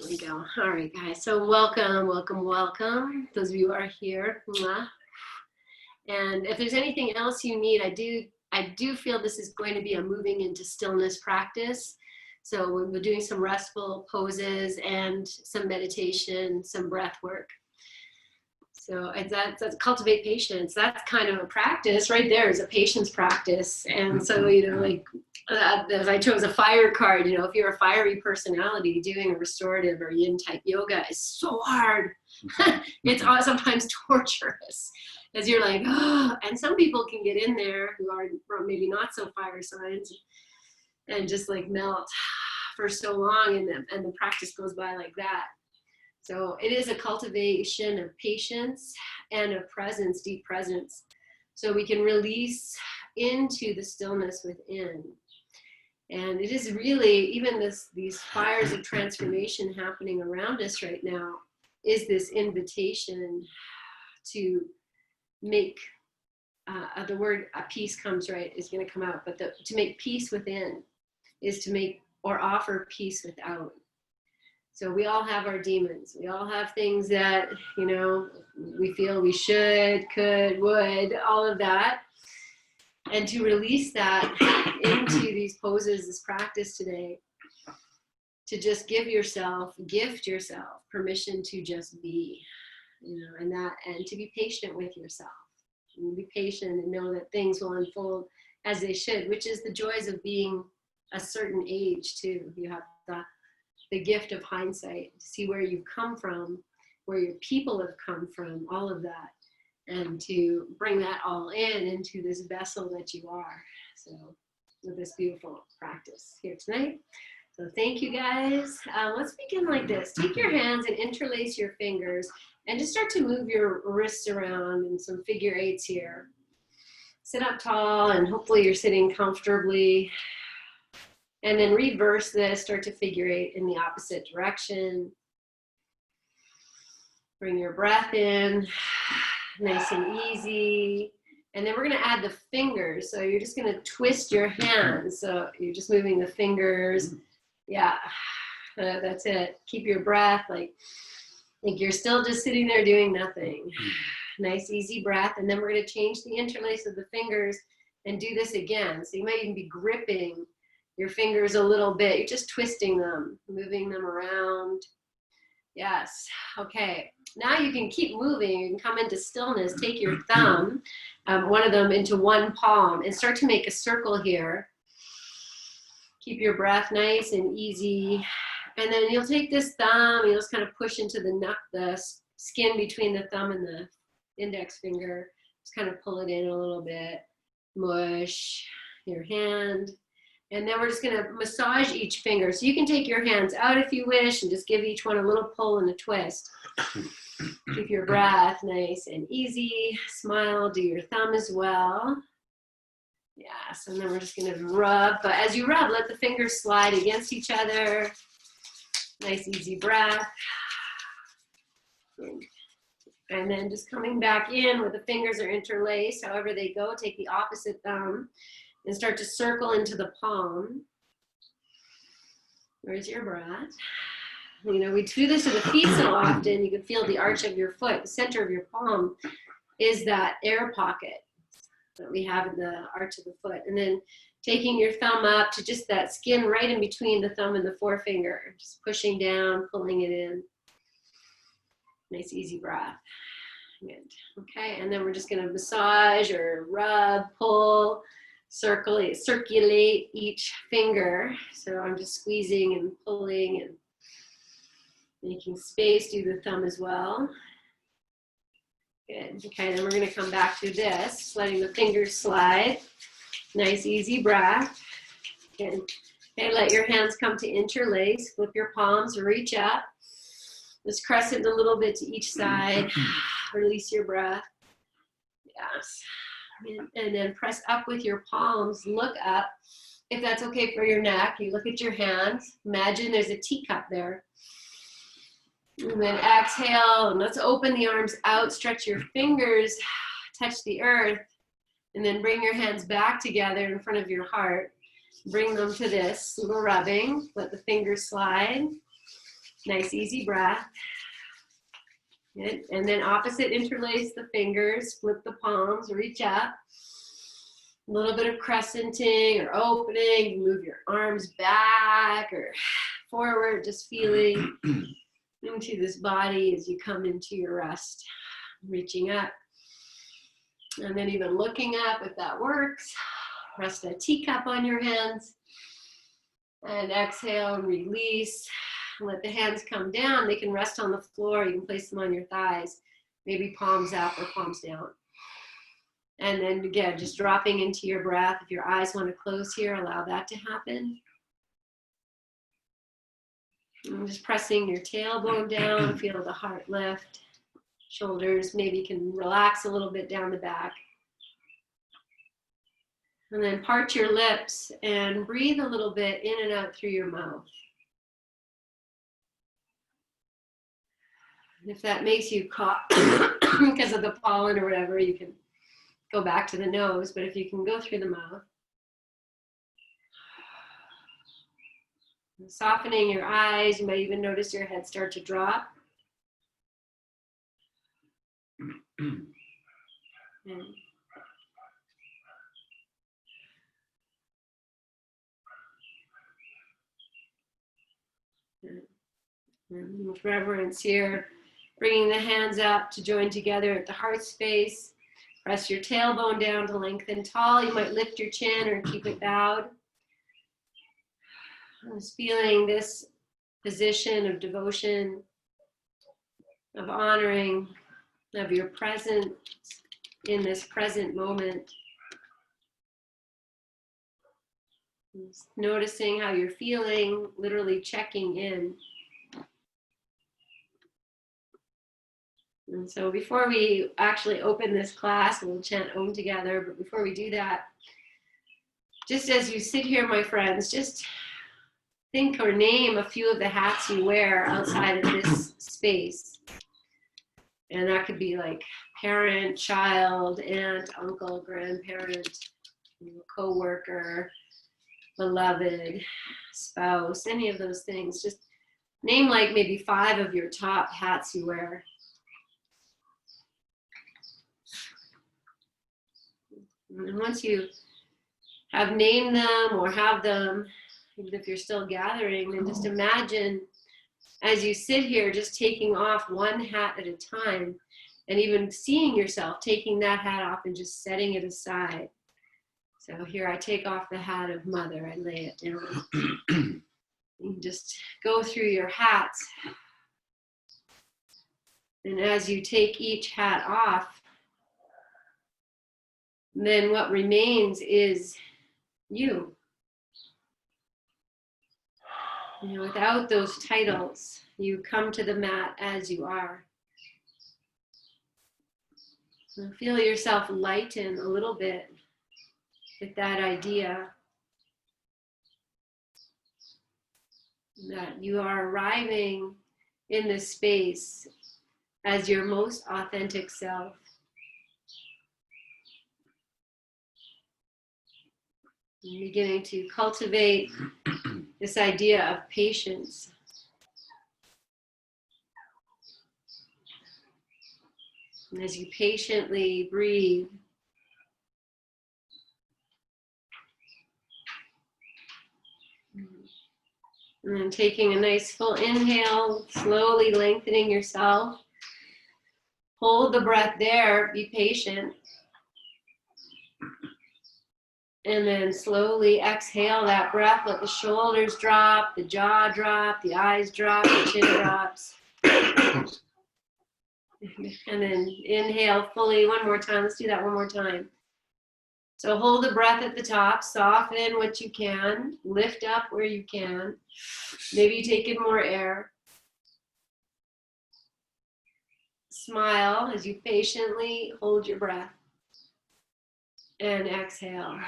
There we go. All right, guys. So welcome, welcome, welcome. Those of you who are here. Mwah. And if there's anything else you need, I do feel this is going to be a moving into stillness practice. So we're doing some restful poses and some meditation, some breath work. So that's cultivate patience. That's kind of a practice right there, is a patience practice. And so, like as I chose a fire card, if you're a fiery personality, doing a restorative or yin type yoga is so hard. It's sometimes torturous, as you're like, oh, and some people can get in there who are maybe not so fire signs and just like melt for so long, and the practice goes by like that. So it is a cultivation of patience and of presence, deep presence, so we can release into the stillness within. And it is really, even these fires of transformation happening around us right now, is this invitation to make, the word peace comes right, is going to come out, but to make peace within is to make or offer peace without. So we all have our demons. We all have things that, we feel we should, could, would, all of that. And to release that into these poses, this practice today, to just gift yourself permission to just be, and to be patient with yourself. And be patient and know that things will unfold as they should, which is the joys of being a certain age too. You have the gift of hindsight, to see where you've come from, where your people have come from, all of that, and to bring that all into this vessel that you are. So with this beautiful practice here tonight. So thank you guys. Let's begin like this. Take your hands and interlace your fingers and just start to move your wrists around in some figure eights here. Sit up tall, and hopefully you're sitting comfortably. And then reverse this, start to figure eight in the opposite direction. Bring your breath in, nice and easy. And then we're gonna add the fingers. So you're just gonna twist your hands. So you're just moving the fingers. Yeah, that's it. Keep your breath, like you're still just sitting there doing nothing. Nice, easy breath. And then we're gonna change the interlace of the fingers and do this again. So you might even be gripping your fingers a little bit. You're just twisting them, moving them around. Yes. Okay. Now you can keep moving. You can come into stillness. Take your thumb, one of them, into one palm and start to make a circle here. Keep your breath nice and easy. And then you'll take this thumb, you'll just kind of push into the skin between the thumb and the index finger. Just kind of pull it in a little bit. Mush your hand. And then we're just going to massage each finger. So you can take your hands out if you wish and just give each one a little pull and a twist. Keep your breath nice and easy. Smile, do your thumb as well. Yes, and then we're just going to rub. But as you rub, let the fingers slide against each other. Nice, easy breath. And then just coming back in where the fingers are interlaced, however they go, take the opposite thumb and start to circle into the palm. Where's your breath? We do this to the feet so often, you can feel the arch of your foot. The center of your palm is that air pocket that we have in the arch of the foot. And then taking your thumb up to just that skin right in between the thumb and the forefinger. Just pushing down, pulling it in. Nice, easy breath. Good. Okay, and then we're just going to massage or rub, pull, circulate each finger. So I'm just squeezing and pulling and making space. Do the thumb as well. Good. Okay, then we're going to come back to this, letting the fingers slide. Nice, easy breath. Good. Okay, let your hands come to interlace. Flip your palms, reach up. Just crescent a little bit to each side. Release your breath. Yes. And then press up with your palms, look up. If that's okay for your neck, you look at your hands. Imagine there's a teacup there. And then exhale, and let's open the arms out, stretch your fingers, touch the earth, and then bring your hands back together in front of your heart. Bring them to this little rubbing, let the fingers slide. Nice, easy breath. Good. And then opposite, interlace the fingers, flip the palms, reach up. A little bit of crescenting or opening. Move your arms back or forward, just feeling into this body as you come into your rest. Reaching up. And then even looking up if that works. Rest a teacup on your hands. And exhale and release. Let the hands come down. They can rest on the floor. You can place them on your thighs. Maybe palms up or palms down. And then again, just dropping into your breath. If your eyes want to close here, allow that to happen. And just pressing your tailbone down. Feel the heart lift. Shoulders maybe can relax a little bit down the back. And then part your lips and breathe a little bit in and out through your mouth. And if that makes you cough because of the pollen or whatever, you can go back to the nose, but if you can go through the mouth. And softening your eyes, you might even notice your head start to drop. And with reverence here, bringing the hands up to join together at the heart space. Press your tailbone down to lengthen tall. You might lift your chin or keep it bowed. I'm just feeling this position of devotion, of honoring, of your presence in this present moment. Just noticing how you're feeling, literally checking in. And so before we actually open this class, we'll chant Om together, but before we do that, just as you sit here, my friends, just think or name a few of the hats you wear outside of this space. And that could be like parent, child, aunt, uncle, grandparent, co-worker, beloved, spouse, any of those things. Just name like maybe 5 of your top hats you wear. And once you have named them or have them, even if you're still gathering, then just imagine as you sit here, just taking off one hat at a time, and even seeing yourself taking that hat off and just setting it aside. So here I take off the hat of mother, I lay it down. You just go through your hats. And as you take each hat off, then what remains is you. You know, without those titles, you come to the mat as you are. So feel yourself lighten a little bit with that idea that you are arriving in this space as your most authentic self. And beginning to cultivate this idea of patience. And as you patiently breathe, and then taking a nice full inhale, slowly lengthening yourself. Hold the breath there, be patient. And then slowly exhale that breath, let the shoulders drop, the jaw drop, the eyes drop, the chin drops. And then inhale fully one more time. Let's do that one more time. So hold the breath at the top, soften what you can, lift up where you can. Maybe you take in more air. Smile as you patiently hold your breath. And exhale.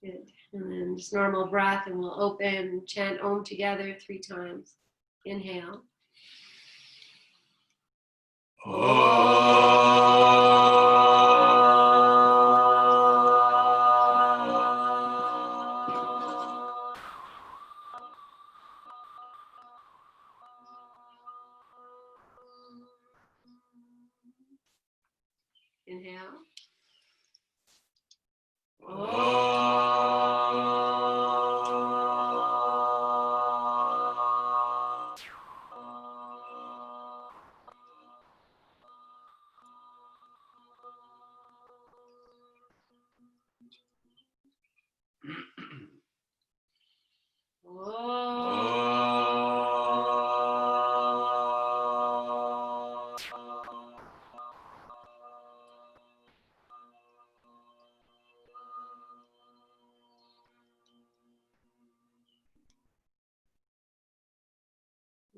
Good. And then just normal breath, and we'll open, chant Om together 3 times. Inhale. Inhale.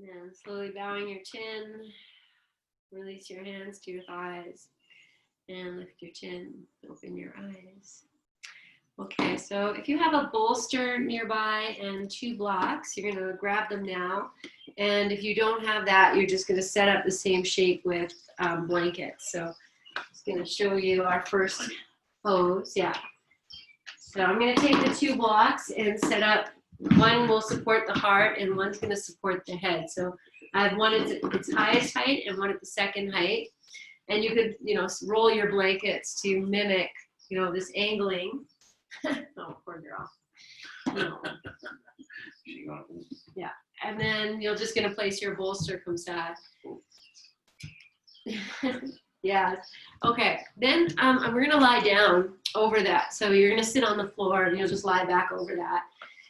And slowly bowing your chin, release your hands to your thighs and lift your chin, open your eyes. Okay, so if you have a bolster nearby and 2 blocks, you're going to grab them now. And if you don't have that, you're just going to set up the same shape with blankets. So I'm just going to show you our first pose. Yeah. So I'm going to take the 2 blocks and set up. One will support the heart and one's going to support the head. So I have one at its highest height and one at the second height. And you could, roll your blankets to mimic, this angling. Oh, poor girl. No. Yeah. And then you're just going to place your bolster from side. Yeah. Okay. Then we're going to lie down over that. So you're going to sit on the floor and you'll just lie back over that.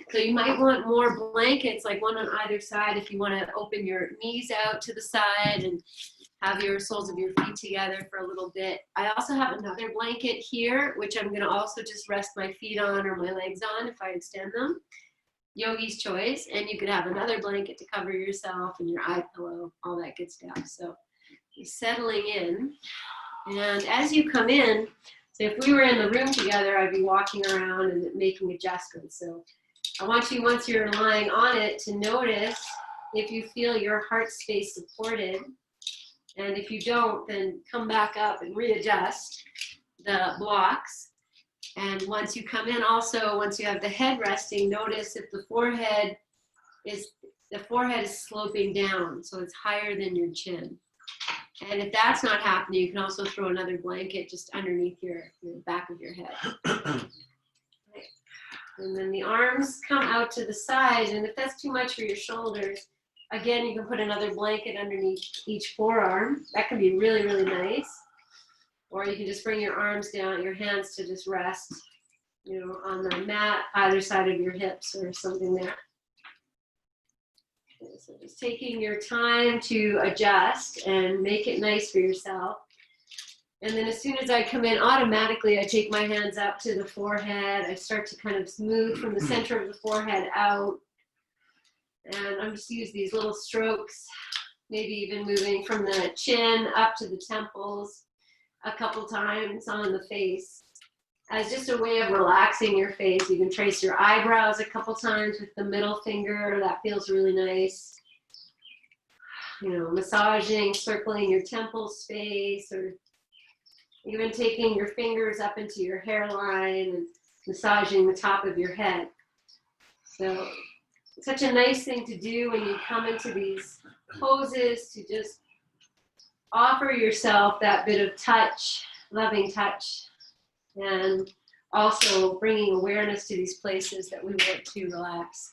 So you might want more blankets, like one on either side, if you want to open your knees out to the side and have your soles of your feet together for a little bit. I also have another blanket here, which I'm going to also just rest my feet on or my legs on if I extend them. Yogi's choice. And you could have another blanket to cover yourself and your eye pillow, all that good stuff. So you're settling in. And as you come in, so if we were in the room together, I'd be walking around and making adjustments. So I want you, once you're lying on it, to notice if you feel your heart space supported. And if you don't, then come back up and readjust the blocks. And once you come in, also, once you have the head resting, notice if the forehead is sloping down, so it's higher than your chin. And if that's not happening, you can also throw another blanket just underneath your back of your head. Right. And then the arms come out to the side, and if that's too much for your shoulders, again, you can put another blanket underneath each forearm. That can be really, really nice. Or you can just bring your arms down, your hands to just rest, on the mat, either side of your hips or something there. Okay, so just taking your time to adjust and make it nice for yourself. And then as soon as I come in, automatically I take my hands up to the forehead. I start to kind of smooth from the center of the forehead out. And I'm just use these little strokes, maybe even moving from the chin up to the temples a couple times on the face as just a way of relaxing your face. You can trace your eyebrows a couple times with the middle finger. That feels really nice. Massaging, circling your temple space, or even taking your fingers up into your hairline and massaging the top of your head. So it's such a nice thing to do when you come into these poses, to just offer yourself that bit of touch, loving touch, and also bringing awareness to these places that we want to relax.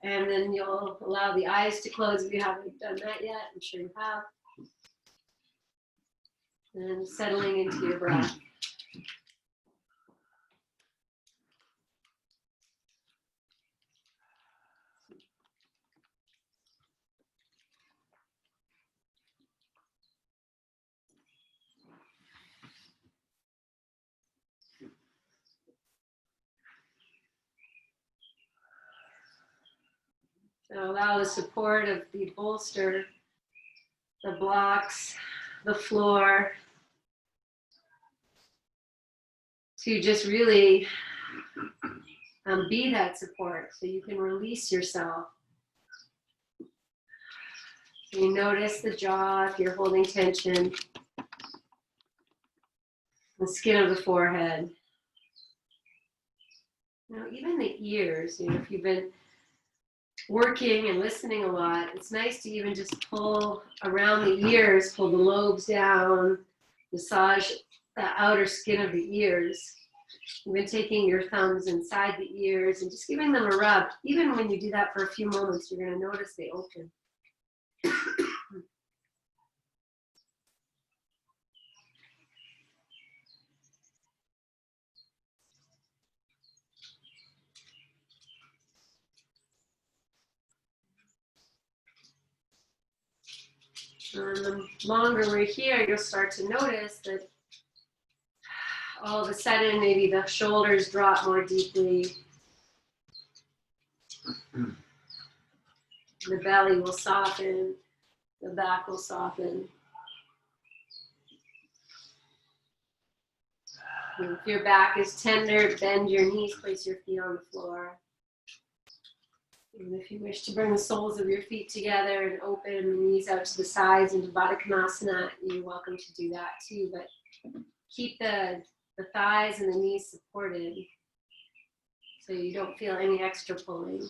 And then you'll allow the eyes to close if you haven't done that yet. I'm sure you have. And settling into your breath. So allow the support of the bolster, the blocks, the floor, to just really be that support so you can release yourself. So you notice the jaw if you're holding tension, the skin of the forehead. Even the ears, if you've been working and listening a lot, it's nice to even just pull around the ears, pull the lobes down, massage the outer skin of the ears. Even taking your thumbs inside the ears and just giving them a rub. Even when you do that for a few moments, you're going to notice they open. And the longer we're here, you'll start to notice that all of a sudden, maybe the shoulders drop more deeply. The belly will soften. The back will soften. And if your back is tender, bend your knees, place your feet on the floor. And if you wish to bring the soles of your feet together and open the knees out to the sides into Baddha Konasana, you're welcome to do that too. But keep the thighs and the knees supported so you don't feel any extra pulling.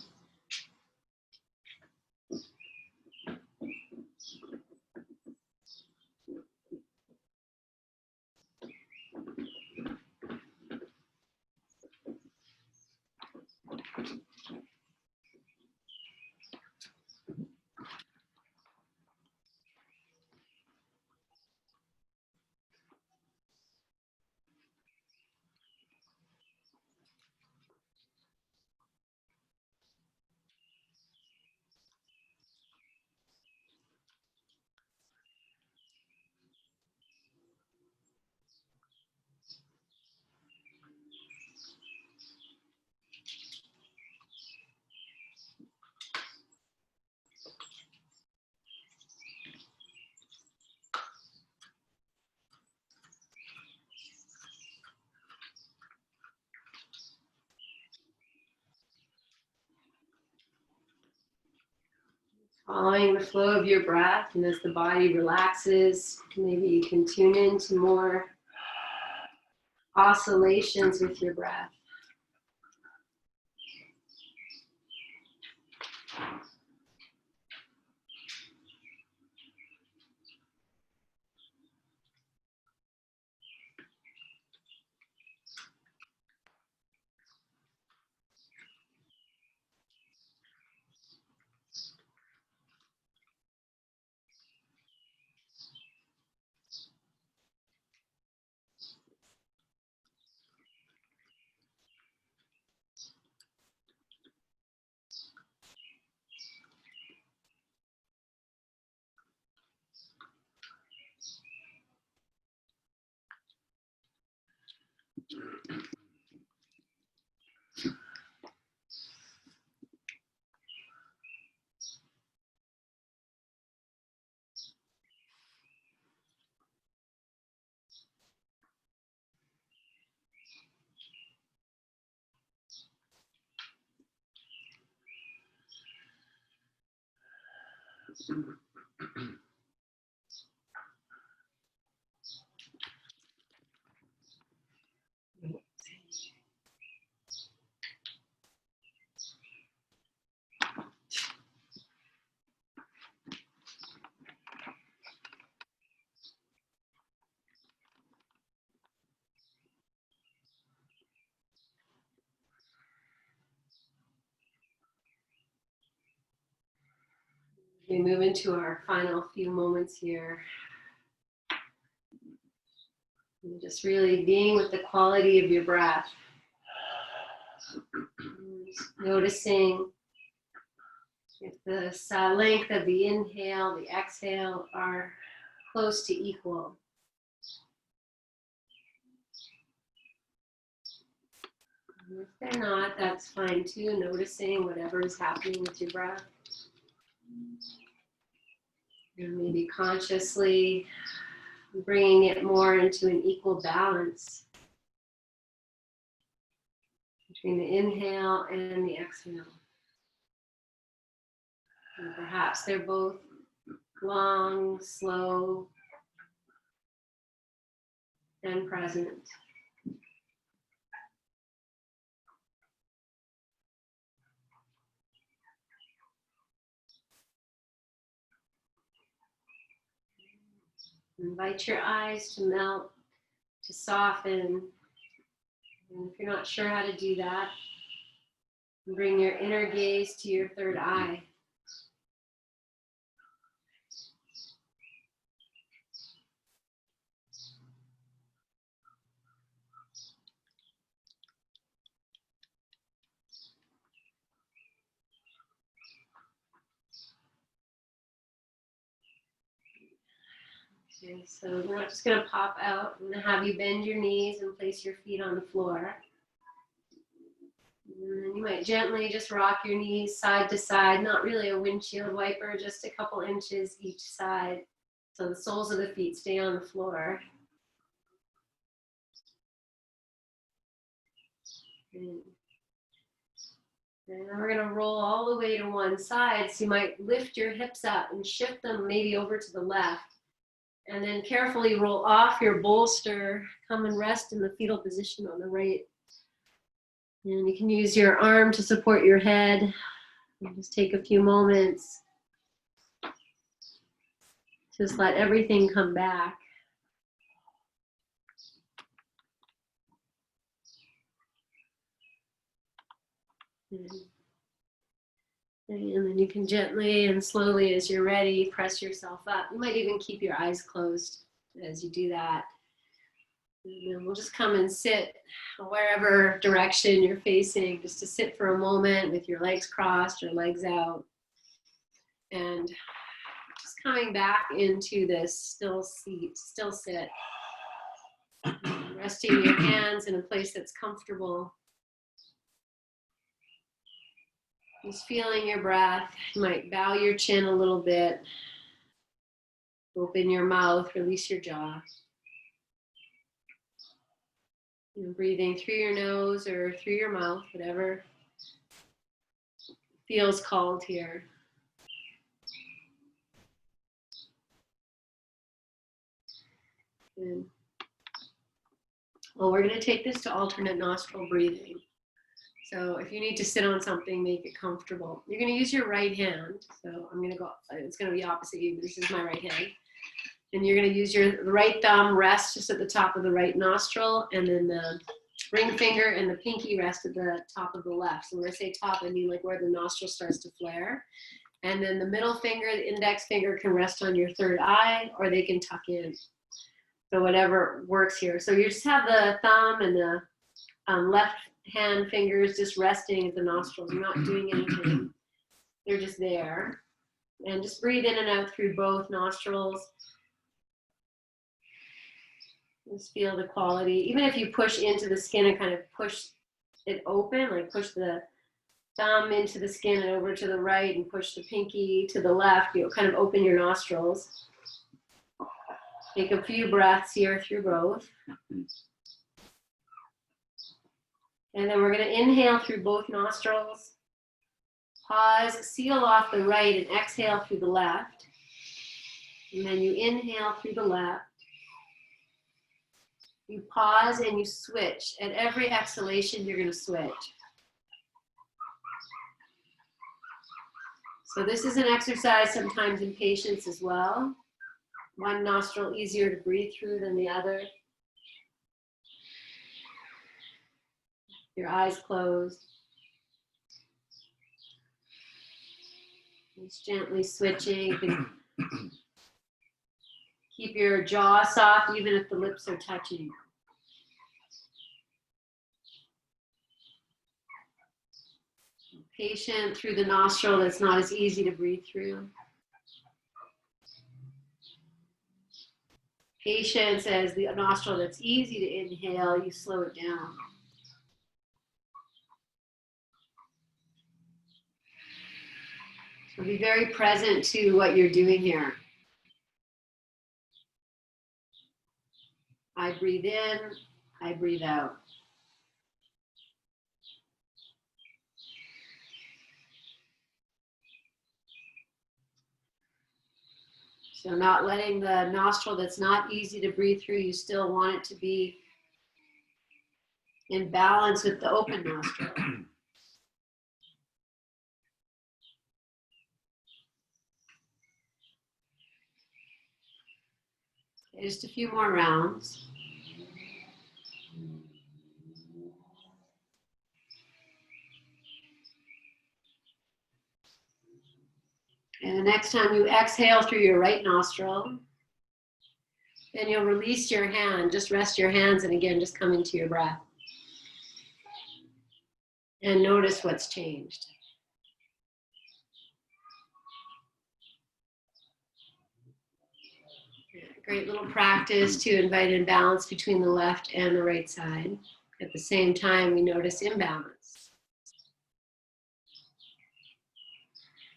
Following the flow of your breath, and as the body relaxes, maybe you can tune into more oscillations with your breath. We move into our final few moments here. And just really being with the quality of your breath. Just noticing if the length of the inhale, the exhale are close to equal. And if they're not, that's fine too. Noticing whatever is happening with your breath. And maybe consciously bringing it more into an equal balance between the inhale and the exhale. And perhaps they're both long, slow, and present. Invite your eyes to melt, to soften. And if you're not sure how to do that, bring your inner gaze to your third eye. Okay, so we're not just going to pop out. I'm going to have you bend your knees and place your feet on the floor. And then you might gently just rock your knees side to side, not really a windshield wiper, just a couple inches each side. So the soles of the feet stay on the floor. And then we're going to roll all the way to one side. So you might lift your hips up and shift them maybe over to the left. And then carefully roll off your bolster. Come and rest in the fetal position on the right. And you can use your arm to support your head. And just take a few moments. Just let everything come back. And then you can gently and slowly, as you're ready, press yourself up. You might even keep your eyes closed as you do that. And then we'll just come and sit wherever direction you're facing, just to sit for a moment with your legs crossed or legs out. And just coming back into this still sit. Resting your hands in a place that's comfortable. Just feeling your breath. You might bow your chin a little bit. Open your mouth, release your jaw. You're breathing through your nose or through your mouth, whatever feels called here. Good. Well, we're going to take this to alternate nostril breathing. So if you need to sit on something, make it comfortable. You're going to use your right hand. So I'm going to go, it's going to be opposite you, but this is my right hand. And you're going to use your right thumb rest just at the top of the right nostril, and then the ring finger and the pinky rest at the top of the left. So when I say top, I mean like where the nostril starts to flare. And then the middle finger, the index finger can rest on your third eye, or they can tuck in. So whatever works here. So you just have the thumb and the left hand fingers just resting at the nostrils. You're not doing anything. They're just there. And just breathe in and out through both nostrils. Just feel the quality. Even if you push into the skin and kind of push it open, like push the thumb into the skin and over to the right and push the pinky to the left, you'll kind of open your nostrils. Take a few breaths here through both. And then we're going to inhale through both nostrils. Pause, seal off the right, and exhale through the left. And then you inhale through the left. You pause and you switch. At every exhalation, you're going to switch. So this is an exercise sometimes in patients as well. One nostril easier to breathe through than the other. Your eyes closed. Just gently switching. You can keep your jaw soft even if the lips are touching. Patient through the nostril that's not as easy to breathe through. Patience as the nostril that's easy to inhale, you slow it down. So be very present to what you're doing here. I breathe in, I breathe out. So not letting the nostril that's not easy to breathe through, you still want it to be in balance with the open nostril. Okay, just a few more rounds. And the next time you exhale through your right nostril, then you'll release your hand, just rest your hands, and again, just come into your breath. And notice what's changed. Great little practice to invite in balance between the left and the right side. At the same time, we notice imbalance.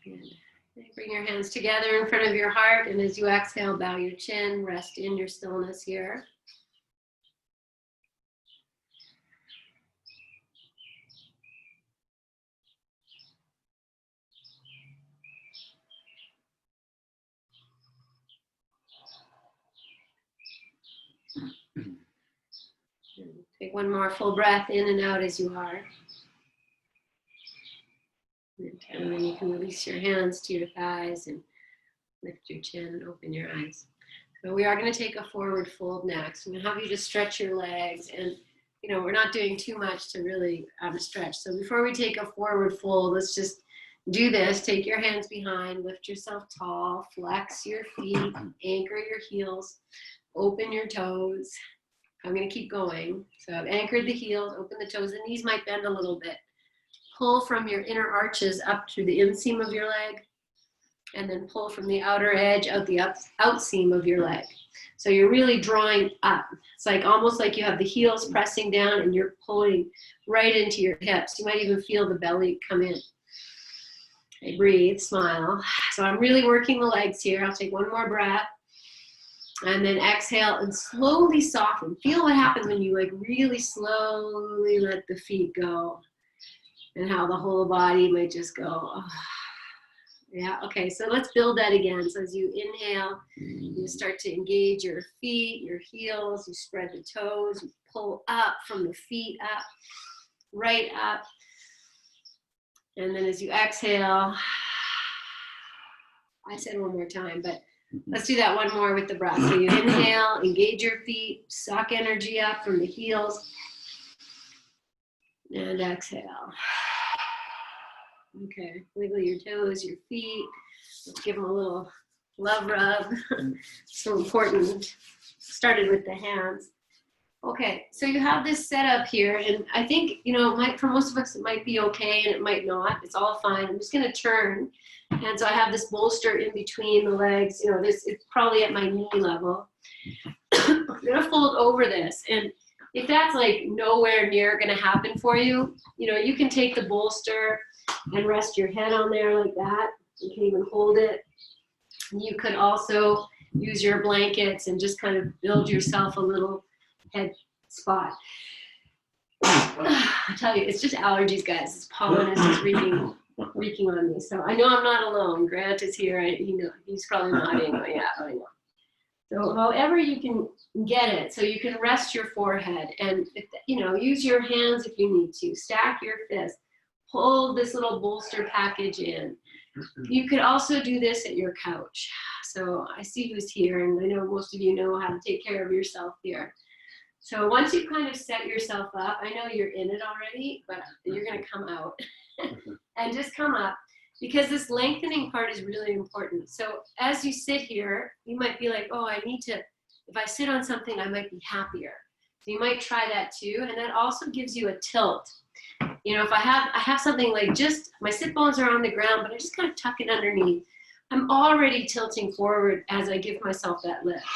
Good. Bring your hands together in front of your heart, and as you exhale, bow your chin, rest in your stillness here. Take one more full breath in and out as you are. And then you can release your hands to your thighs and lift your chin and open your eyes. So we are going to take a forward fold next. I'm going to have you just stretch your legs, and we're not doing too much to really stretch. So before we take a forward fold, let's just do this. Take your hands behind, lift yourself tall, flex your feet, anchor your heels, open your toes. I'm going to keep going. So I've anchored the heels, open the toes. The knees might bend a little bit. Pull from your inner arches up through the inseam of your leg, and then pull from the outer edge out the outseam of your leg. So you're really drawing up. It's like almost like you have the heels pressing down and you're pulling right into your hips. You might even feel the belly come in. Okay, breathe, smile. So I'm really working the legs here. I'll take one more breath. And then exhale and slowly soften. Feel what happens when you really slowly let the feet go. And how the whole body might just go, oh. Yeah, okay, so let's build that again. So as you inhale, you start to engage your feet, your heels, you spread the toes, you pull up from the feet up, right up. And then as you exhale, I said one more time, but let's do that one more with the breath. So you inhale, engage your feet, suck energy up from the heels, and exhale. Okay, wiggle your toes, your feet. Let's give them a little love rub. So important. Started with the hands. Okay, so you have this set up here, and I think, for most of us, it might be okay, and it might not. It's all fine. I'm just going to turn. And so I have this bolster in between the legs. It's probably at my knee level. I'm going to fold over this, and if that's nowhere near going to happen for you, you can take the bolster and rest your head on there like that. You can even hold it. You could also use your blankets and just kind of build yourself a little head spot. I tell you, it's just allergies, guys. This pollen is just wreaking on me. So I know I'm not alone. Grant is here. He's probably nodding. Oh, yeah, I know. So however you can get it, so you can rest your forehead and, use your hands if you need to. Stack your fists. Pull this little bolster package in. You could also do this at your couch. So I see who's here, and I know most of you know how to take care of yourself here. So once you kind of set yourself up, I know you're in it already, but you're going to come out and just come up, because this lengthening part is really important. So as you sit here, you might be like, oh, if I sit on something, I might be happier. So you might try that too. And that also gives you a tilt. If I have something just my sit bones are on the ground, but I just kind of tuck it underneath, I'm already tilting forward as I give myself that lift.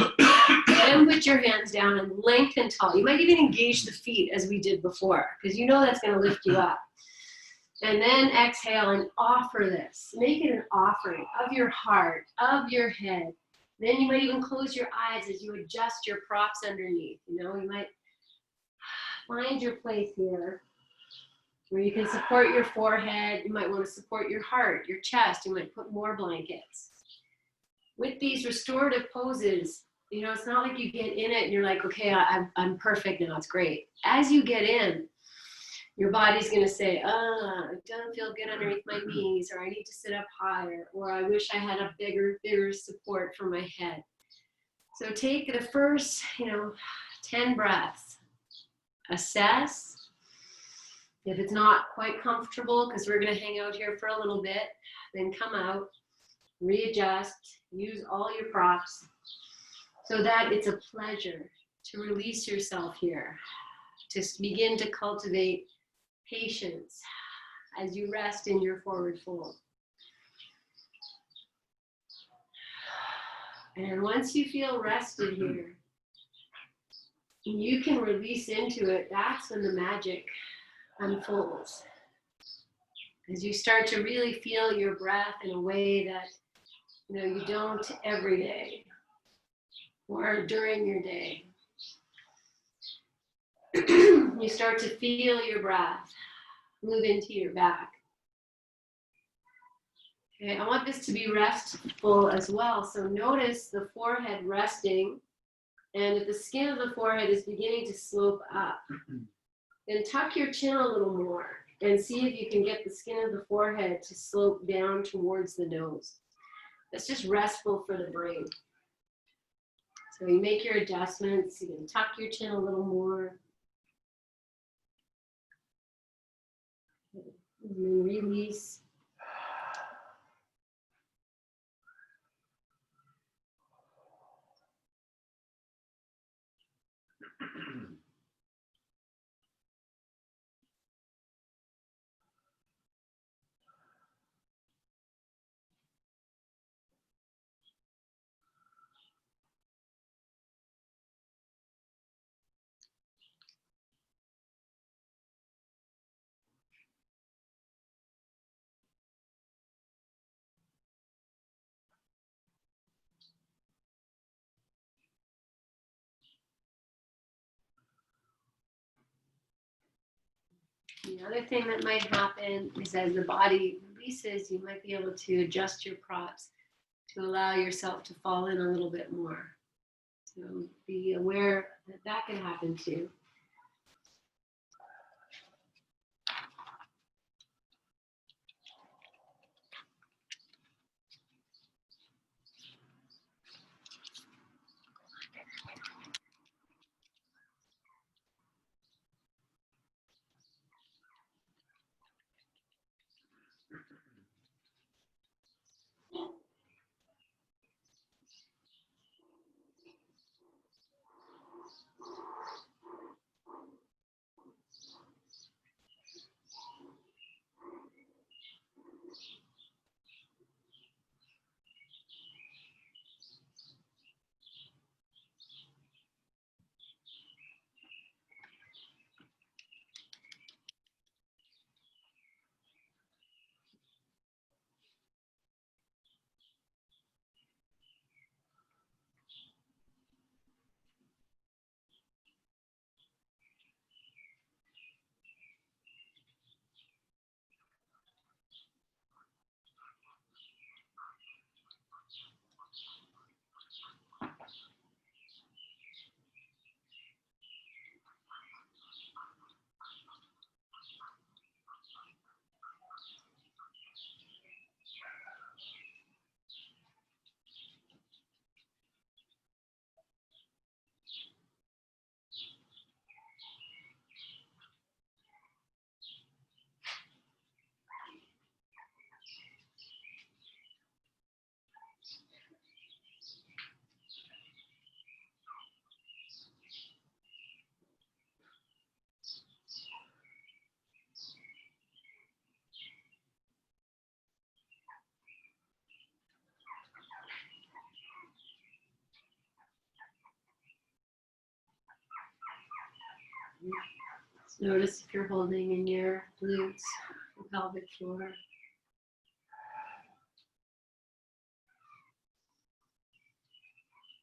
Then put your hands down and lengthen tall. You might even engage the feet as we did before, because that's going to lift you up. And then exhale and offer this. Make it an offering of your heart, of your head. Then you might even close your eyes as you adjust your props underneath. You might find your place here where you can support your forehead. You might want to support your heart, your chest. You might put more blankets. With these restorative poses, it's not like you get in it and you're like, okay, I'm perfect now, it's great. As you get in, your body's going to say, it doesn't feel good underneath my knees, or I need to sit up higher, or I wish I had a bigger support for my head. So take the first, 10 breaths. Assess. If it's not quite comfortable, because we're going to hang out here for a little bit, then come out, readjust, use all your props so that it's a pleasure to release yourself here, to begin to cultivate patience as you rest in your forward fold. And once you feel rested here, you can release into it. That's when the magic unfolds. As you start to really feel your breath in a way that you don't every day or during your day. You start to feel your breath move into your back. Okay, I want this to be restful as well. So notice the forehead resting, and if the skin of the forehead is beginning to slope up, then tuck your chin a little more and see if you can get the skin of the forehead to slope down towards the nose. That's just restful for the brain. So you make your adjustments, you can tuck your chin a little more. And then release. The other thing that might happen is as the body releases, you might be able to adjust your props to allow yourself to fall in a little bit more. So be aware that that can happen too. Notice if you're holding in your glutes, the pelvic floor.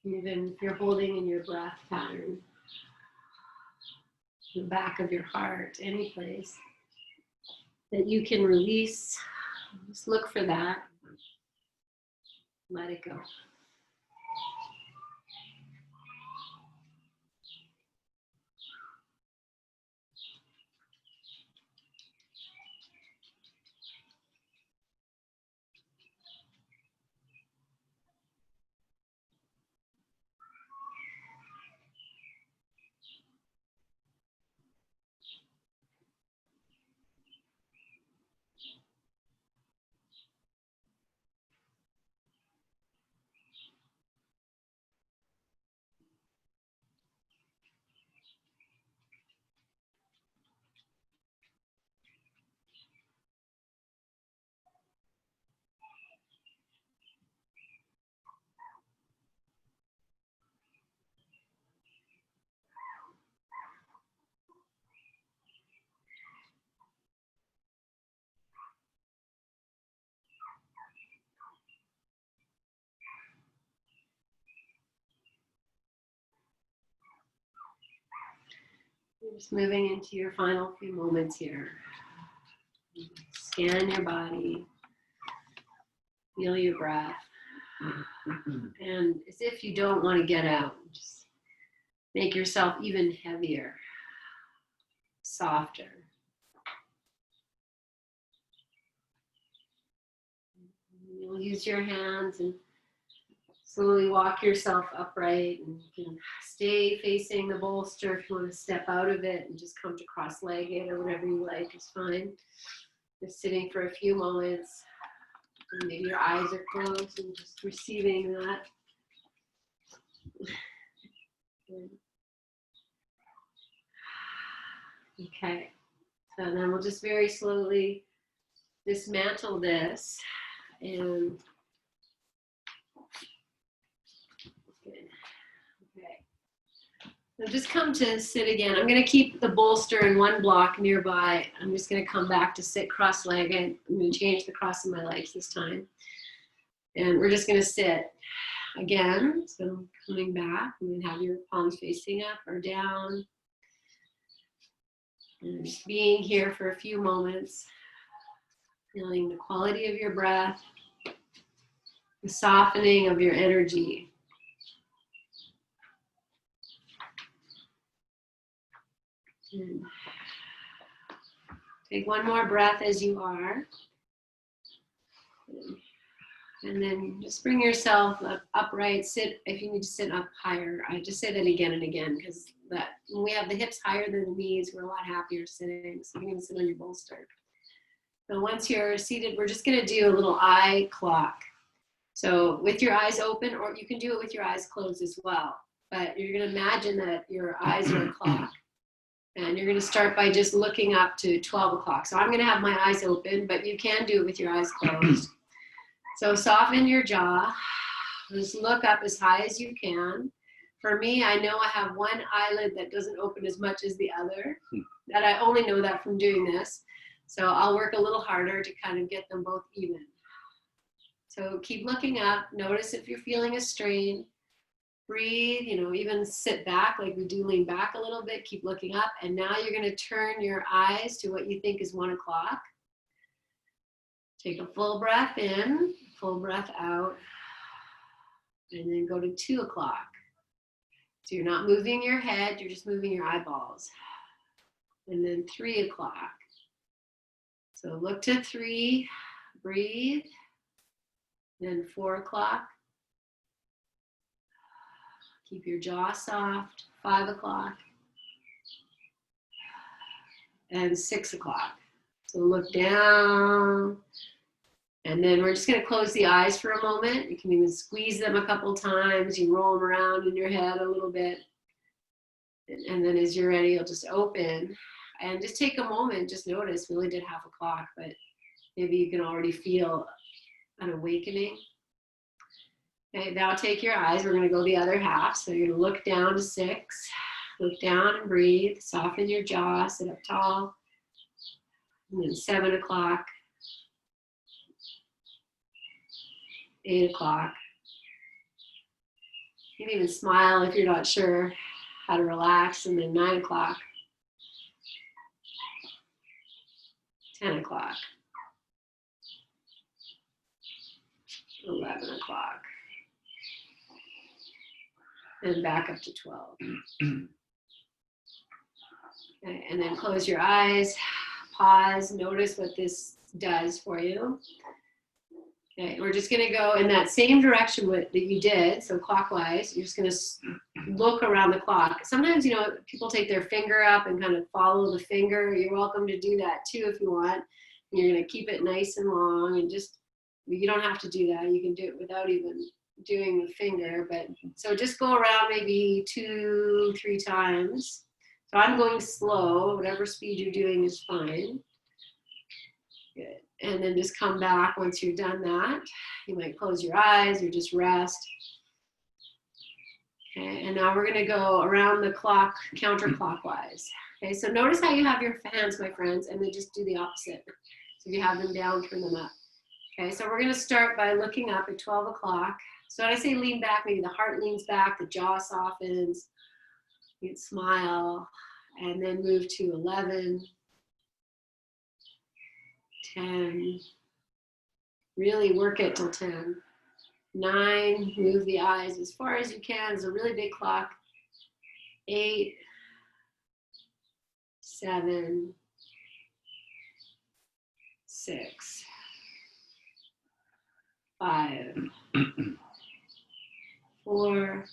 Even if you're holding in your breath pattern, the back of your heart, any place that you can release, just look for that. Let it go. You're just moving into your final few moments here. Scan your body. Feel your breath. And as if you don't want to get out, just make yourself even heavier, softer. You'll use your hands and slowly walk yourself upright, and you can stay facing the bolster. If you want to step out of it and just come to cross-legged or whatever you like is fine. Just sitting for a few moments. And maybe your eyes are closed and just receiving that. Okay, so then we'll just very slowly dismantle this and so just come to sit again. I'm going to keep the bolster in one block nearby. I'm just going to come back to sit cross-legged. I'm going to change the cross of my legs this time. And we're just going to sit again. So coming back, I'm going to have your palms facing up or down. And just being here for a few moments. Feeling the quality of your breath. The softening of your energy. And take one more breath as you are. And then just bring yourself up, upright. Sit if you need to sit up higher. I just say that again and again because that when we have the hips higher than the knees, we're a lot happier sitting. So you're going to sit on your bolster. So once you're seated, we're just going to do a little eye clock. So with your eyes open, or you can do it with your eyes closed as well. But you're going to imagine that your eyes are a clock. And you're going to start by just looking up to 12 o'clock. So I'm going to have my eyes open, but you can do it with your eyes closed. So soften your jaw. Just look up as high as you can. For me, I know I have one eyelid that doesn't open as much as the other. That I only know that from doing this. So I'll work a little harder to kind of get them both even. So keep looking up. Notice if you're feeling a strain. Breathe, even sit back like we do, lean back a little bit, keep looking up. And now you're going to turn your eyes to what you think is 1 o'clock. Take a full breath in, full breath out, and then go to 2 o'clock. So you're not moving your head, you're just moving your eyeballs. And then 3 o'clock. So look to 3, breathe, then 4 o'clock. Keep your jaw soft, 5 o'clock, and 6 o'clock. So look down, and then we're just going to close the eyes for a moment. You can even squeeze them a couple times. You can roll them around in your head a little bit. And then as you're ready, you'll just open. And just take a moment, just notice, we only did half a clock, but maybe you can already feel an awakening. Okay, now take your eyes, we're going to go the other half. So you're going to look down to 6, look down and breathe, soften your jaw, sit up tall. And then 7 o'clock, 8 o'clock. You can even smile if you're not sure how to relax. And then 9 o'clock, 10 o'clock, 11 o'clock. And back up to 12. Okay, and then close your eyes, pause, notice what this does for you. Okay, we're just gonna go in that same direction that you did, so clockwise. You're just gonna look around the clock. Sometimes, people take their finger up and kind of follow the finger. You're welcome to do that too if you want. And you're gonna keep it nice and long, and you don't have to do that. You can do it without even doing the finger, but so just go around maybe 2-3 times. So I'm going slow, whatever speed you're doing is fine. Good. And then just come back once you've done that. You might close your eyes or just rest. Okay, and now we're going to go around the clock counterclockwise. Okay, so notice how you have your hands, my friends, and then just do the opposite. So if you have them down, turn them up. Okay, so we're going to start by looking up at 12 o'clock. So when I say lean back, maybe the heart leans back, the jaw softens, you smile, And then move to 11, 10. Really work it till 10. 9, move the eyes as far as you can. It's a really big clock. 8, 7, 6, 5, 4,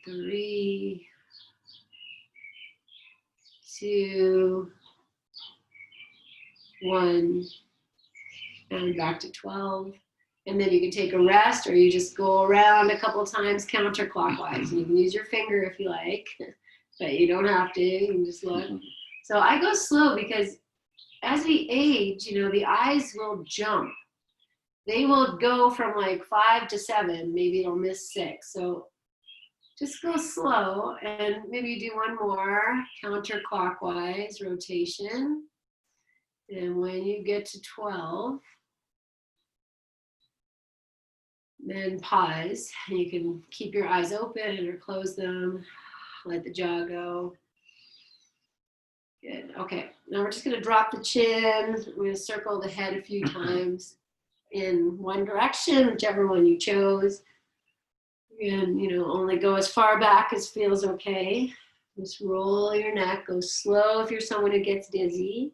3, 2, 1, and back to 12. And then you can take a rest, or you just go around a couple times counterclockwise. You can use your finger if you like, but you don't have to. You can just look. So I go slow because as we age, you know, the eyes will jump. They will go from like 5 to 7. Maybe it'll miss 6. So just go slow, and maybe do one more counterclockwise rotation. And when you get to 12, then pause. You can keep your eyes open or close them. Let the jaw go. Good. Okay. Now we're just going to drop the chin. We're going to circle the head a few times in one direction, whichever one you chose. And, you know, only go as far back as feels okay. Just roll your neck. Go slow if you're someone who gets dizzy.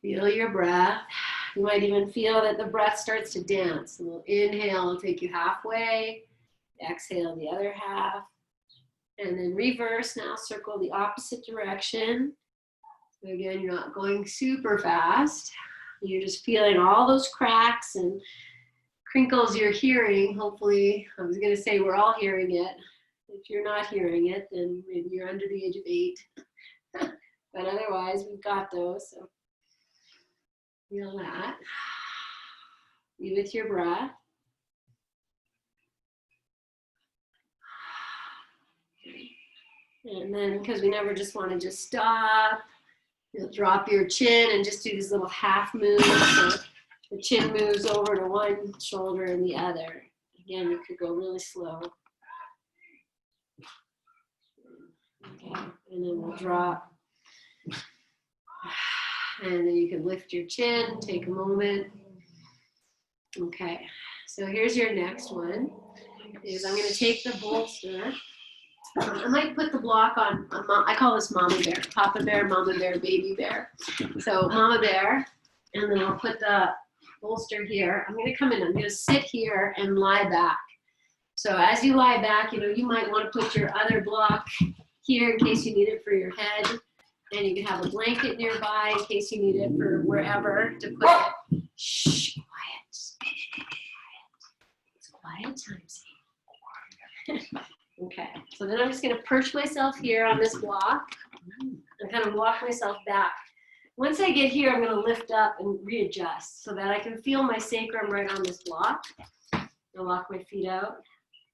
Feel your breath. You might even feel that the breath starts to dance. A little inhale will take you halfway. Exhale the other half. And then reverse now. Circle the opposite direction. So again, you're not going super fast. You're just feeling all those cracks and crinkles you're hearing. Hopefully, I was going to say we're all hearing it. If you're not hearing it, then maybe you're under the age of 8. But otherwise, we've got those. So feel that. Be with your breath. And then, because we never just want to just stop, you'll drop your chin and just do these little half moves. So the chin moves over to one shoulder and the other. Again, you could go really slow. Okay, and then we'll drop. And then you can lift your chin, take a moment. Okay, so here's your next one. Is I'm going to take the bolster. I might put the block on, I call this Mama Bear, Papa Bear, Mama Bear, Baby Bear. So Mama Bear, and then I'll put the bolster here. I'm going to come in, I'm going to sit here and lie back. So as you lie back, you know, you might want to put your other block here in case you need it for your head. And you can have a blanket nearby in case you need it for wherever to put it. Shh, quiet. It's quiet time. Okay, so then I'm just going to perch myself here on this block and kind of walk myself back. Once I get here, I'm going to lift up and readjust so that I can feel my sacrum right on this block. I'll lock my feet out.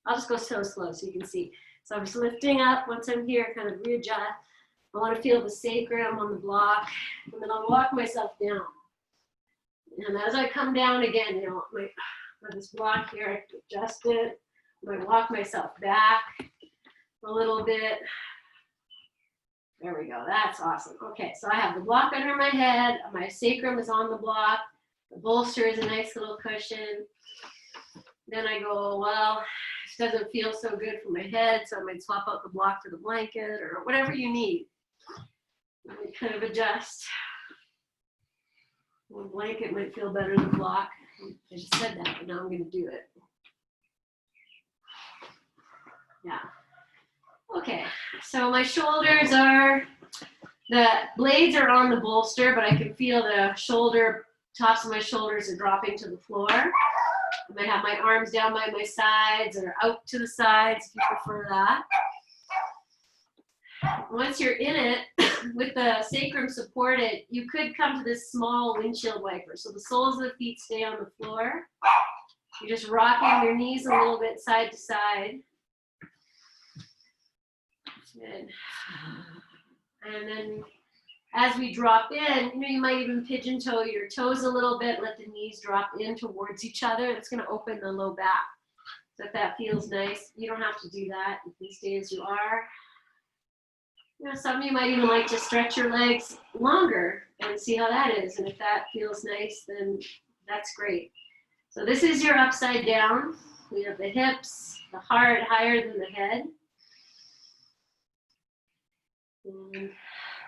I'll just go so slow so you can see. So I'm just lifting up. Once I'm here, kind of readjust. I want to feel the sacrum on the block, and then I'll walk myself down. And as I come down again, you know, with this block here, I have to adjust it. I walk myself back a little bit. There we go. That's awesome. Okay, so I have the block under my head. My sacrum is on the block. The bolster is a nice little cushion. Then I go, well, this doesn't feel so good for my head, so I might swap out the block for the blanket or whatever you need. Let me kind of adjust. The blanket might feel better than the block. I just said that, but now I'm going to do it. Yeah. Okay, so my shoulders are, the blades are on the bolster, but I can feel the tops of my shoulders are dropping to the floor. I might have my arms down by my sides or out to the sides if you prefer that. Once you're in it, with the sacrum supported, you could come to this small windshield wiper. So the soles of the feet stay on the floor. You're just rocking your knees a little bit side to side. Good. And then as we drop in, you know, you might even pigeon toe your toes a little bit, let the knees drop in towards each other. That's going to open the low back. So if that feels nice, you don't have to do that. You can stay as you are. You know, some of you might even like to stretch your legs longer and see how that is. And if that feels nice, then that's great. So this is your upside down. We have the hips, the heart higher than the head. And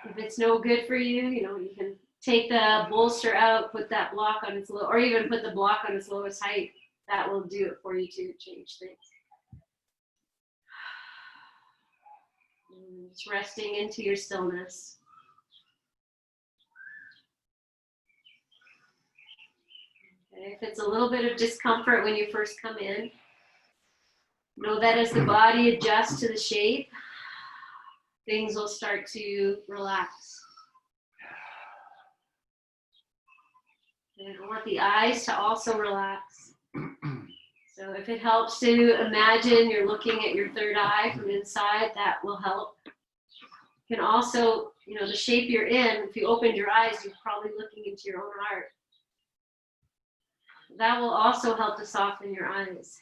if it's no good for you, you know, you can take the bolster out, put that block on its low, or even put the block on its lowest height. That will do it for you to change things. And just resting into your stillness. Okay, if it's a little bit of discomfort when you first come in, know that as the body adjusts to the shape, things will start to relax. And I want the eyes to also relax. So if it helps to imagine you're looking at your third eye from inside, that will help. You can also, you know, the shape you're in, if you opened your eyes, you're probably looking into your own heart. That will also help to soften your eyes.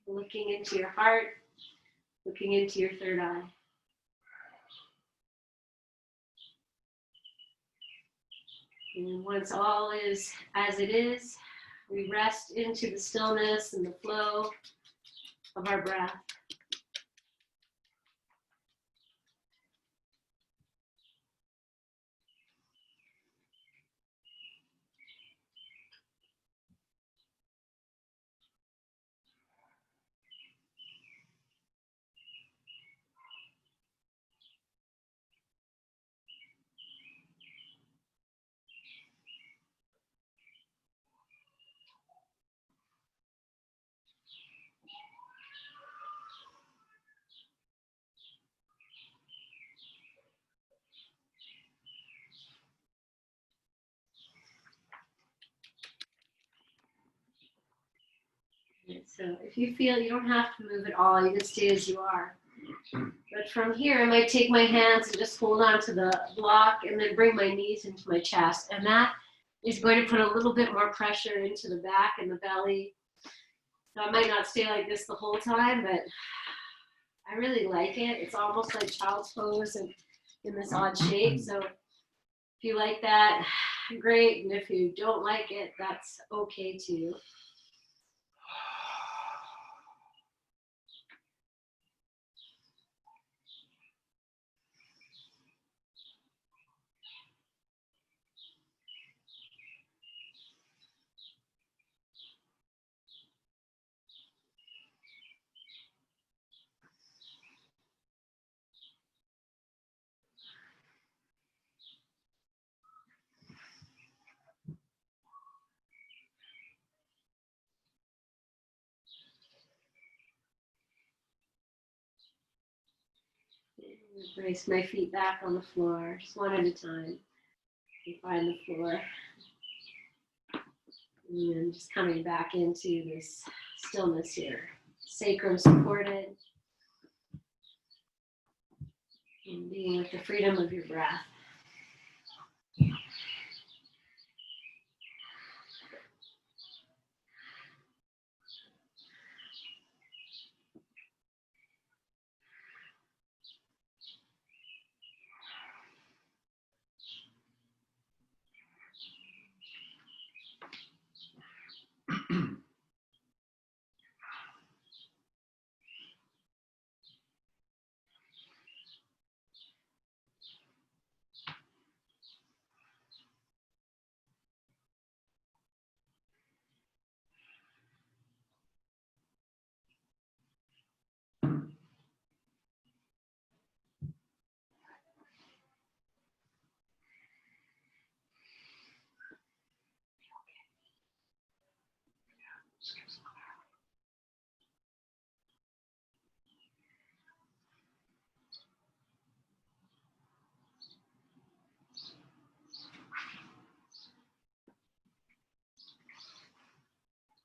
Looking into your heart, looking into your third eye. And once all is as it is, we rest into the stillness and the flow of our breath. So if you feel you don't have to move at all, you can stay as you are. But from here, I might take my hands and just hold on to the block and then bring my knees into my chest. And that is going to put a little bit more pressure into the back and the belly. So I might not stay like this the whole time, but I really like it. It's almost like child's pose and in this odd shape. So if you like that, great. And if you don't like it, that's okay too. Brace my feet back on the floor, just one at a time. And find the floor. And then just coming back into this stillness here. Sacrum supported. And being with the freedom of your breath.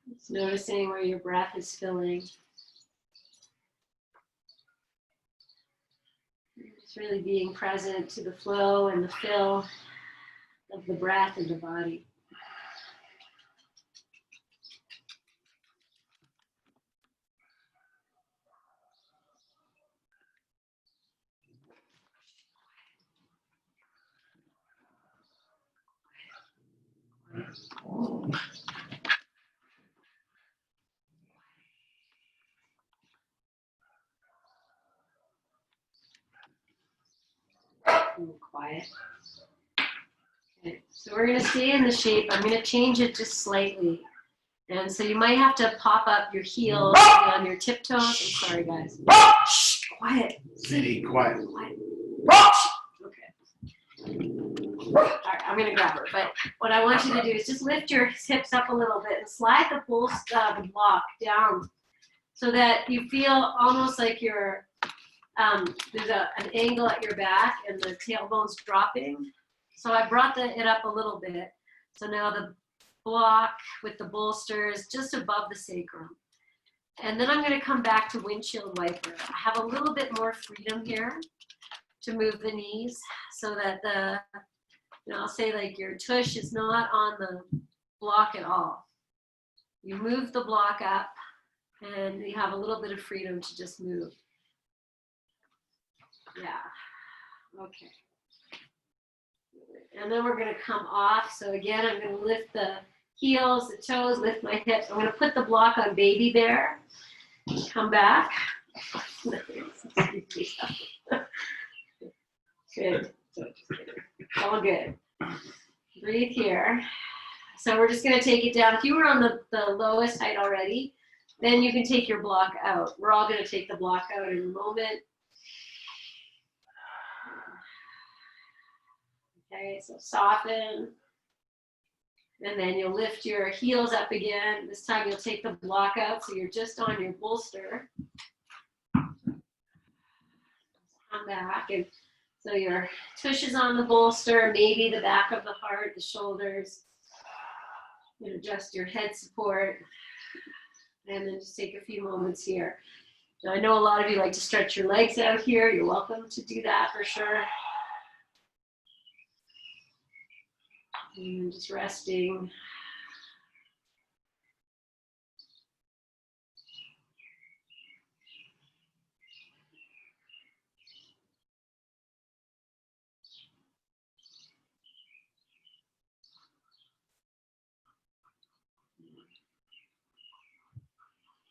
Just noticing where your breath is filling. Just really being present to the flow and the fill of the breath in the body. Quiet. Okay, so we're going to stay in the shape. I'm going to change it just slightly. And so you might have to pop up your heels on your tiptoes. I'm sorry, guys. Shh, quiet. City, quiet. Okay. All right, I'm going to grab her. But what I want you to do is just lift your hips up a little bit and slide the block down so that you feel almost like you're, there's an angle at your back and the tailbone's dropping. So I brought it up a little bit. So now the block with the bolsters just above the sacrum. And then I'm going to come back to windshield wiper. I have a little bit more freedom here to move the knees so that the, I'll say like your tush is not on the block at all. You move the block up and you have a little bit of freedom to just move. Yeah, okay. And then we're going to come off. So again, I'm going to lift the heels, the toes, lift my hips. I'm going to put the block on baby bear. Come back. Good. All good. Breathe here. So we're just going to take it down. If you were on the lowest height already, then you can take your block out. We're all going to take the block out in a moment. Okay, so soften. And then you'll lift your heels up again. This time you'll take the block out so you're just on your bolster. Come back. And so your tush is on the bolster, maybe the back of the heart, the shoulders. You adjust your head support. And then just take a few moments here. Now, I know a lot of you like to stretch your legs out here. You're welcome to do that for sure. And just resting.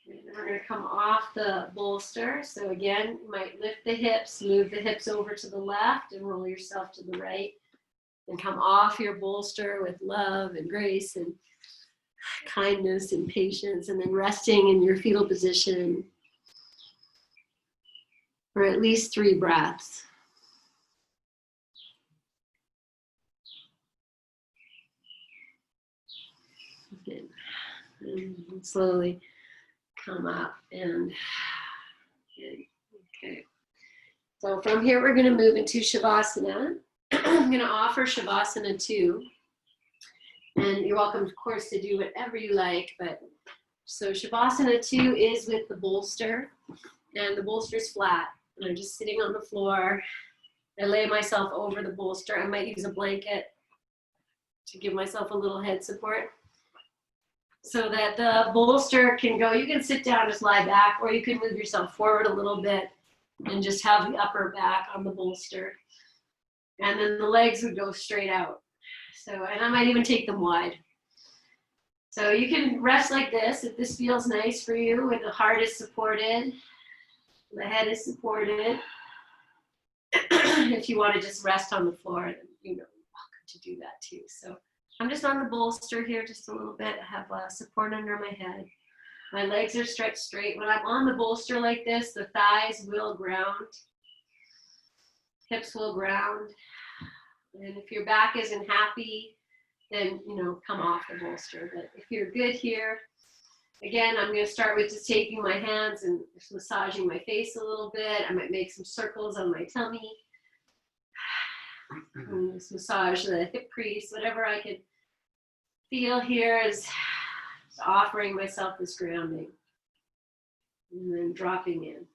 And we're going to come off the bolster. So again, you might lift the hips, move the hips over to the left and roll yourself to the right. And come off your bolster with love and grace and kindness and patience, and then resting in your fetal position for at least 3 breaths. Good. And slowly come up and good. Okay. So from here, we're going to move into Shavasana. I'm going to offer Shavasana 2. And you're welcome, of course, to do whatever you like. But so Shavasana 2 is with the bolster. And the bolster's flat. And I'm just sitting on the floor. I lay myself over the bolster. I might use a blanket to give myself a little head support. So that the bolster can go, you can sit down, just lie back, or you can move yourself forward a little bit and just have the upper back on the bolster. And then the legs would go straight out. So, and I might even take them wide. So you can rest like this if this feels nice for you, where the heart is supported, the head is supported. If you want to just rest on the floor, then you're welcome to do that too. So I'm just on the bolster here just a little bit. I have support under my head. My legs are stretched straight. When I'm on the bolster like this, the thighs will ground. Hips will ground. And if your back isn't happy, then, come off the bolster. But if you're good here, again, I'm going to start with just taking my hands and just massaging my face a little bit. I might make some circles on my tummy. And just massage the hip crease, whatever I can feel here is just offering myself this grounding. And then dropping in.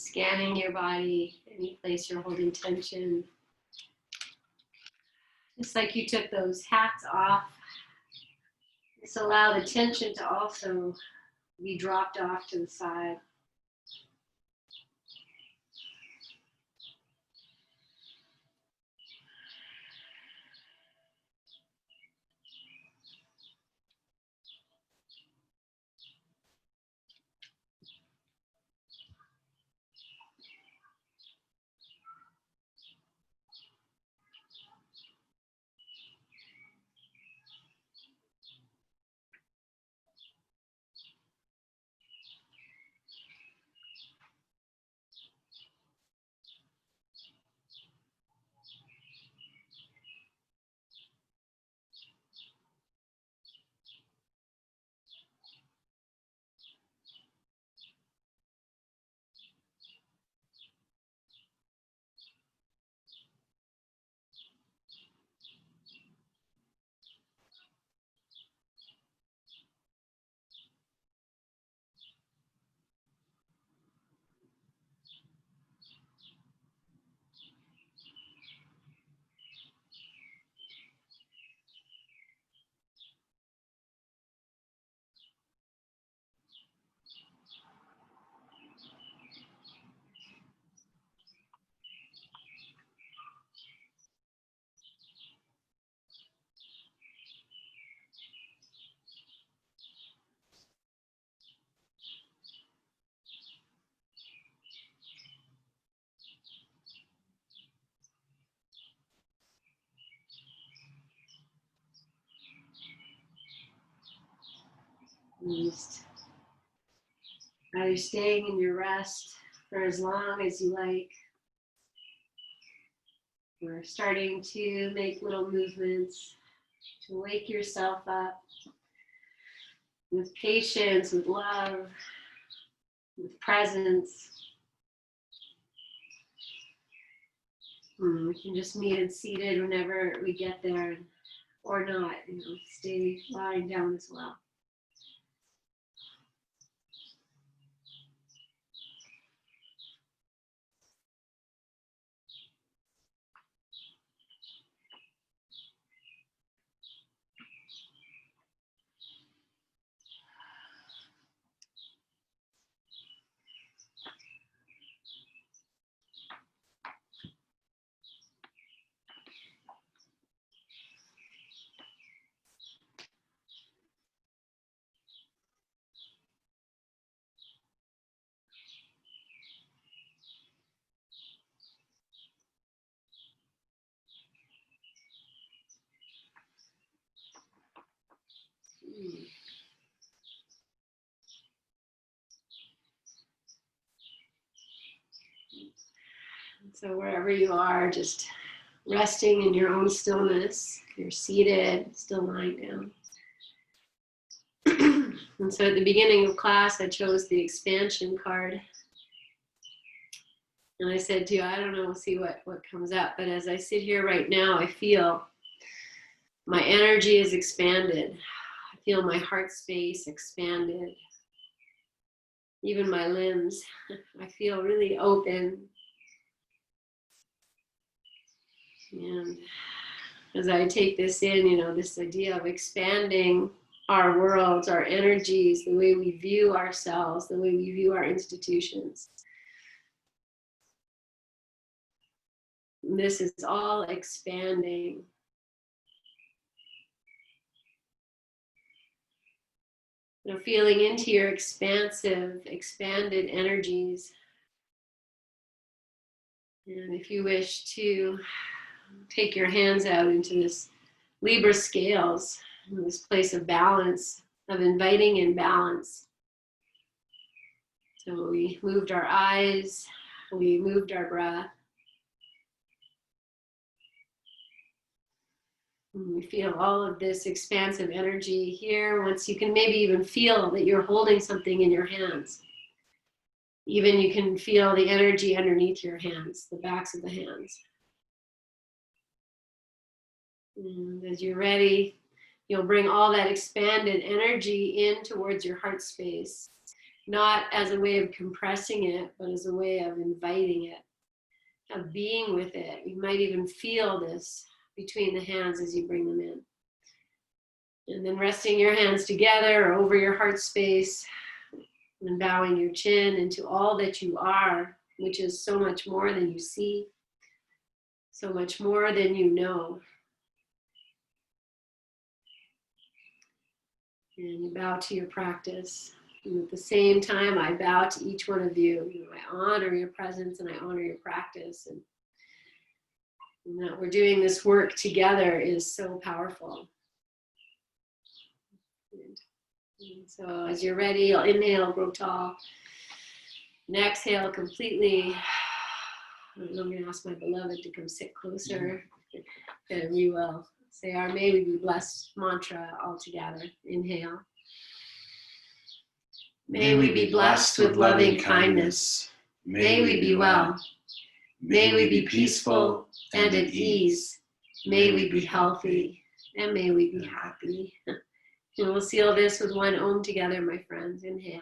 Scanning your body, any place you're holding tension. Just like you took those hats off, just allow the tension to also be dropped off to the side. Just either staying in your rest for as long as you like, or starting to make little movements to wake yourself up with patience, with love, with presence. We can just meet and seated whenever we get there, or not, stay lying down as well. So wherever you are, just resting in your own stillness. You're seated, still lying down. And so at the beginning of class, I chose the expansion card. And I said to you, I don't know, we'll see what comes up. But as I sit here right now, I feel my energy is expanded. I feel my heart space expanded. Even my limbs, I feel really open. And as I take this in, this idea of expanding our worlds, our energies, the way we view ourselves, the way we view our institutions. This is all expanding. Feeling into your expansive, expanded energies. And if you wish to take your hands out into this Libra scales, this place of balance, of inviting in balance. So we moved our eyes, we moved our breath. And we feel all of this expansive energy here. Once you can maybe even feel that you're holding something in your hands. Even you can feel the energy underneath your hands, the backs of the hands. And as you're ready, you'll bring all that expanded energy in towards your heart space. not as a way of compressing it, but as a way of inviting it, of being with it. You might even feel this between the hands as you bring them in. And then resting your hands together or over your heart space, and bowing your chin into all that you are, which is so much more than you see, so much more than you know. And you bow to your practice. And at the same time, I bow to each one of you. I honor your presence and I honor your practice. And that we're doing this work together is so powerful. And so as you're ready, I'll inhale, grow tall. And exhale completely. I'm going to ask my beloved to come sit closer. And we will say our May We Be Blessed mantra all together. Inhale. May we be blessed with loving kindness. May we be well. May we be peaceful and at ease. May we be healthy. And may we be happy. And we'll seal this with one Om together, my friends. Inhale.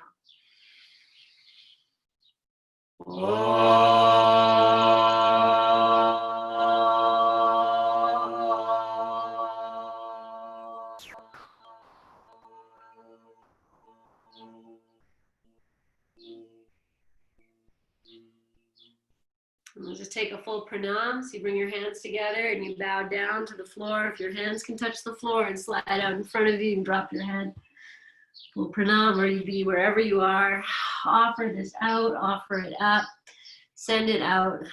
And we'll just take a full pranam. So you bring your hands together and you bow down to the floor. If your hands can touch the floor and slide out in front of you and drop your head. Full pranam, or you be wherever you are. Offer this out, offer it up, send it out.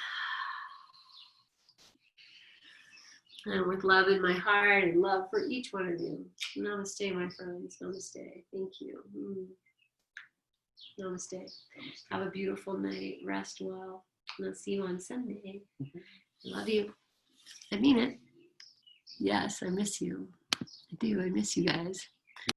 And with love in my heart and love for each one of you. Namaste, my friends. Namaste. Thank you. Namaste. Have a beautiful night. Rest well. And I'll see you on Sunday. Love you. I mean it. Yes, I miss you. I do. I miss you guys.